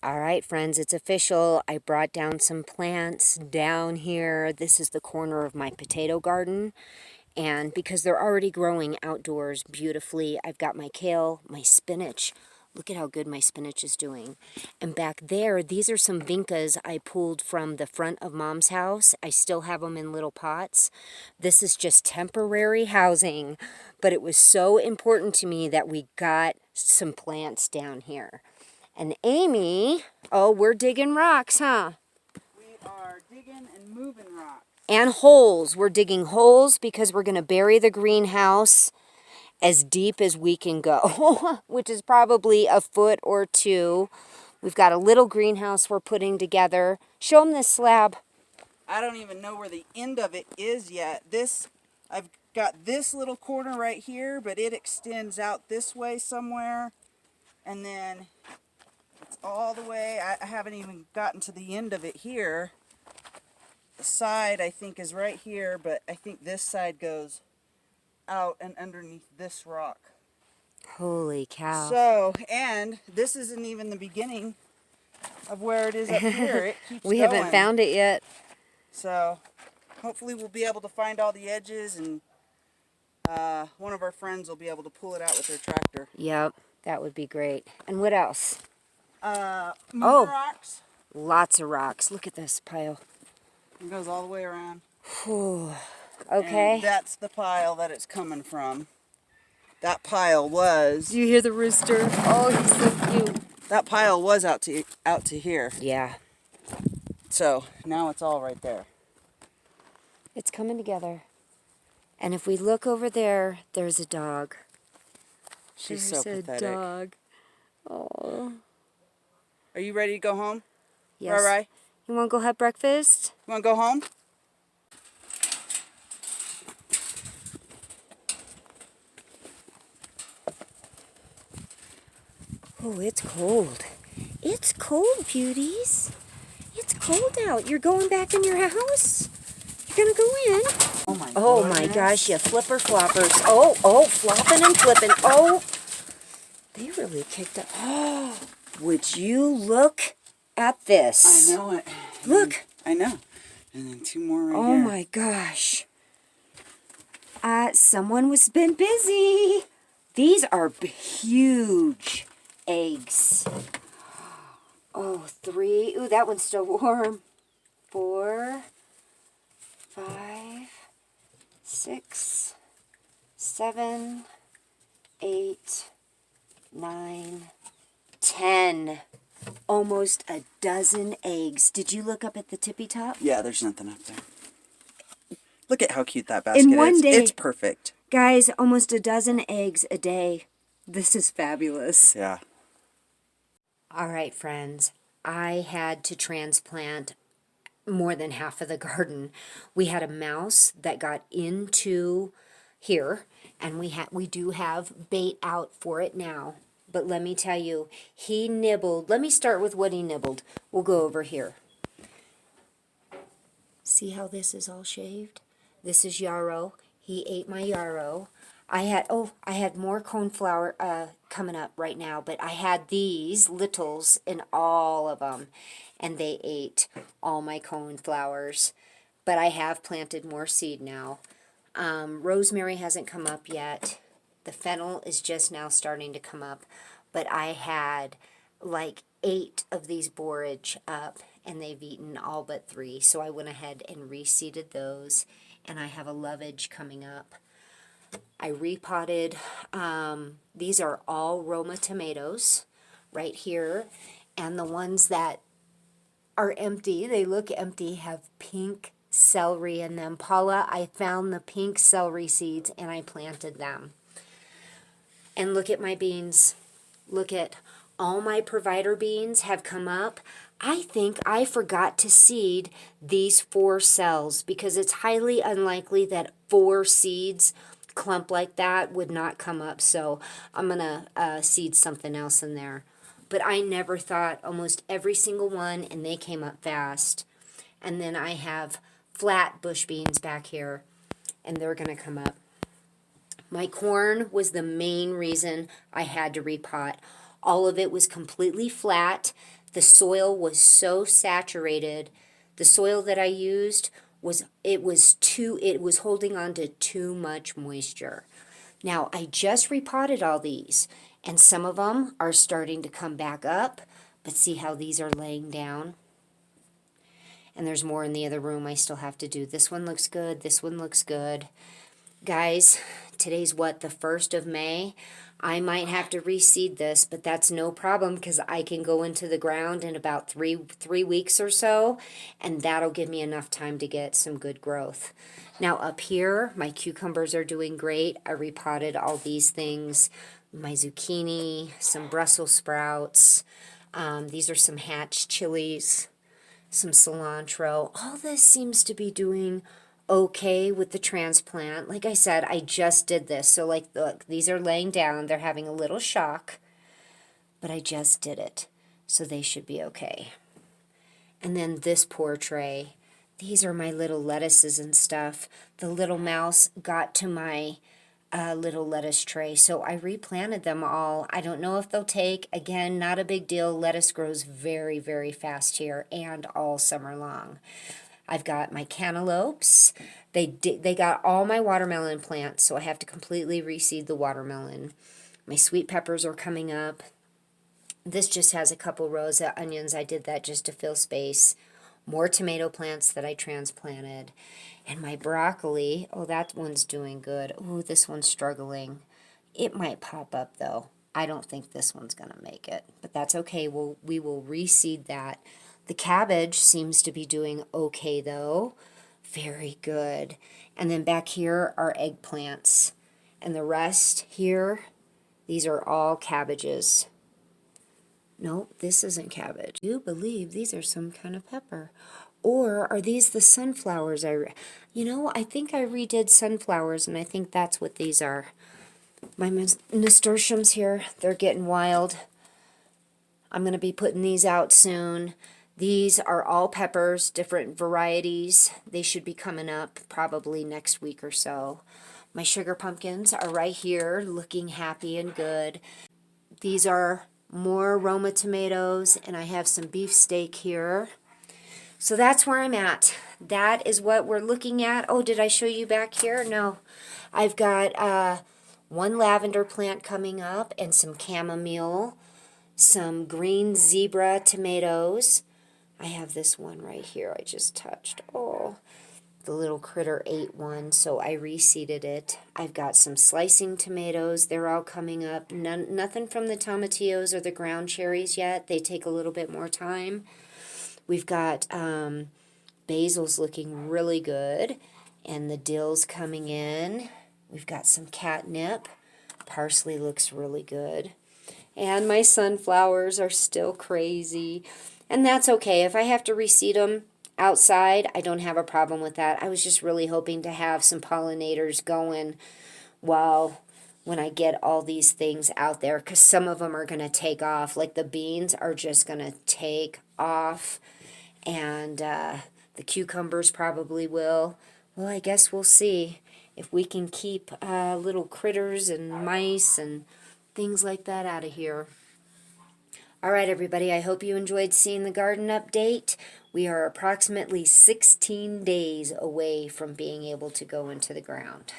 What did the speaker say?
All right, friends, it's official. I brought down some plants down here. This is the corner of my potato garden. And because they're already growing outdoors beautifully, I've got my kale, my spinach. Look at how good my spinach is doing. And back there, these are some vincas I pulled from the front of Mom's house. I still have them in little pots. This is just temporary housing, but it was so important to me that we got some plants down here. And Amy, oh, we're digging rocks, huh? We are digging and moving rocks. And holes. We're digging holes because we're going to bury the greenhouse as deep as we can go, which is probably a foot or two. We've got a little greenhouse we're putting together. Show them this slab. I don't even know where the end of it is yet. I've got this little corner right here, but it extends out this way somewhere. And then it's all the way. I haven't even gotten to the end of it here. The side, I think, is right here, but I think this side goes out and underneath this rock. Holy cow. So, and this isn't even the beginning of where it is up here. It keeps we going. haven't found it yet. So, hopefully we'll be able to find all the edges, and one of our friends will be able to pull it out with their tractor. Yep, that would be great. And what else? Rocks. Lots of rocks. Look at this pile. It goes all the way around. Whew. Okay. And that's the pile that it's coming from. That pile was... Do you hear the rooster? Oh, he's so cute. That pile was out to here. Yeah. So, now it's all right there. It's coming together. And if we look over there, there's a dog. She's there's so pathetic. A dog. Oh. Are you ready to go home? Yes. Right. You want to go have breakfast? You want to go home? Oh, it's cold. It's cold, beauties. It's cold out. You're going back in your house? You're going to go in? Oh my gosh, you flipper floppers. Oh, flopping and flipping. Oh, they really kicked up. Oh, would you look at this? I know it. Look. I know. And then two more right here. Oh my gosh. Someone was been busy. These are huge eggs. Oh, 3. Ooh, that one's still warm. 4, 5, 6, 7, 8, 9, 10. Almost a dozen eggs. Did you look up at the tippy top? Yeah, there's nothing up there. Look at how cute that basket In one is. day. It's perfect. Guys, almost a dozen eggs a day. This is fabulous. Yeah. All right, friends. I had to transplant more than half of the garden. We had a mouse that got into here, and we do have bait out for it now. But let me tell you, he nibbled. Let me start with what he nibbled. We'll go over here. See how this is all shaved? This is yarrow. He ate my yarrow. I had more coneflower coming up right now, but I had these littles in all of them, and they ate all my coneflowers. But I have planted more seed now. Rosemary hasn't come up yet. The fennel is just now starting to come up, but I had like 8 of these borage up, and they've eaten all but 3, so I went ahead and reseeded those, and I have a lovage coming up. I repotted. These are all Roma tomatoes right here, and the ones that are empty, they look empty, have pink celery in them. Paula, I found the pink celery seeds and I planted them. And look at my beans. Look at all my provider beans have come up. I think I forgot to seed these 4 cells because it's highly unlikely that 4 seeds clump like that would not come up. So I'm going to seed something else in there. But I never thought almost every single one, and they came up fast. And then I have flat bush beans back here, and they're going to come up. My corn was the main reason I had to repot. All of it was completely flat. The soil was so saturated. The soil that I used was holding on to too much moisture. Now I just repotted all these, and some of them are starting to come back up, but see how these are laying down? And there's more in the other room I still have to do. This one looks good. This one looks good. Guys, today's what, the 1st of May? I might have to reseed this, but that's no problem because I can go into the ground in about three weeks or so, and that'll give me enough time to get some good growth. Now up here, my cucumbers are doing great. I repotted all these things, my zucchini, some Brussels sprouts. These are some hatch chilies, some cilantro. All this seems to be doing okay with the transplant. Like I said, I just did this. So like, look, these are laying down. They're having a little shock, but I just did it. So they should be okay. And then this poor tray. These are my little lettuces and stuff. The little mouse got to my little lettuce tray, so I replanted them all. I don't know if they'll take. Again, not a big deal. Lettuce grows very, very fast here and all summer long. I've got my cantaloupes. They got all my watermelon plants, so I have to completely reseed the watermelon. My sweet peppers are coming up. This just has a couple rows of onions. I did that just to fill space. More tomato plants that I transplanted. And my broccoli, oh, that one's doing good. Oh, this one's struggling. It might pop up, though. I don't think this one's going to make it, but that's okay. We will reseed that. The cabbage seems to be doing okay, though. Very good. And then back here are eggplants. And the rest here, these are all cabbages. Nope, this isn't cabbage. I do believe these are some kind of pepper. Or are these the sunflowers? I think I redid sunflowers, and I think that's what these are. My nasturtiums here, they're getting wild. I'm going to be putting these out soon. These are all peppers, different varieties. They should be coming up probably next week or so. My sugar pumpkins are right here, looking happy and good. These are more Roma tomatoes, and I have some beefsteak here. So that's where I'm at. That is what we're looking at. Oh, did I show you back here? No. I've got one lavender plant coming up and some chamomile, some green zebra tomatoes. I have this one right here I just touched. Oh, the little critter ate one, so I reseeded it. I've got some slicing tomatoes. They're all coming up. Nothing from the tomatillos or the ground cherries yet. They take a little bit more time. We've got basil's looking really good, and the dill's coming in. We've got some catnip. Parsley looks really good. And my sunflowers are still crazy. And that's okay. If I have to reseed them outside, I don't have a problem with that. I was just really hoping to have some pollinators going when I get all these things out there, because some of them are going to take off. Like the beans are just going to take off, and the cucumbers probably will. Well, I guess we'll see if we can keep little critters and mice and things like that out of here. All right, everybody, I hope you enjoyed seeing the garden update. We are approximately 16 days away from being able to go into the ground.